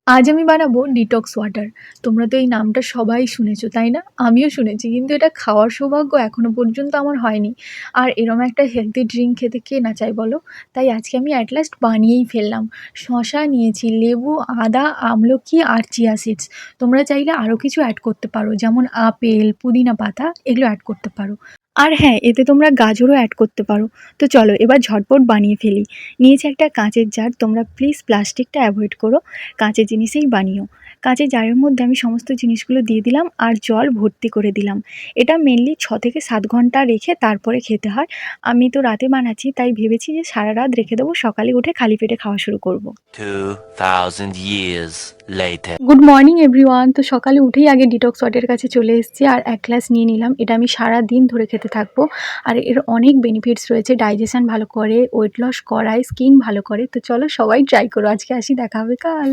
আজ আমি বানাবো ডিটক্স ওয়াটার। তোমরা তো এই নামটা সবাই শুনেছো, তাই না? আমিও শুনেছি, কিন্তু এটা খাওয়ার সৌভাগ্য এখনো পর্যন্ত আমার হয়নি। আর এরম একটা হেলদি ড্রিঙ্ক খেতে কে না চায় বলো? তাই আজকে আমি অ্যাট লাস্ট বানিয়েই ফেললাম। শসা নিয়েছি, লেবু, আদা, আমলকি আর চিয়া সিডস। তোমরা চাইলে আরও কিছু অ্যাড করতে পারো, যেমন আপেল, পুদিনা পাতা, এগুলো অ্যাড করতে পারো। আর হ্যাঁ, এতে তোমরা গাজরও অ্যাড করতে পারো। তো চলো এবার ঝটপট বানিয়ে ফেলি। নিয়েছি একটা কাঁচের জার, তোমরা প্লিজ প্লাস্টিকটা অ্যাভয়েড করো, কাঁচের জিনিসেই বানিও। কাঁচের জারের মধ্যে আমি সমস্ত জিনিসগুলো দিয়ে দিলাম আর জল ভর্তি করে দিলাম। এটা মেনলি 6 থেকে 7 ঘন্টা রেখে তারপরে খেতে হয়। আমি তো রাতে বানাচ্ছি, তাই ভেবেছি যে সারা রাত রেখে দেবো, সকালে উঠে খালি পেটে খাওয়া শুরু করব। 2000 years later. Good morning everyone. তো সকালে উঠেই আগে ডিটক্স ওয়াটারের কাছে চলে এসেছি আর এক গ্লাস নিয়ে নিলাম। এটা আমি সারা দিন ধরে খেতে থাকবো। আর এর অনেক বেনিফিটস রয়েছে, ডাইজেশন ভালো করে, ওয়েট লস করায়, স্কিন ভালো করে। তো চলো সবাই ট্রাই করো। আজকে আসি, দেখা হবে কাল।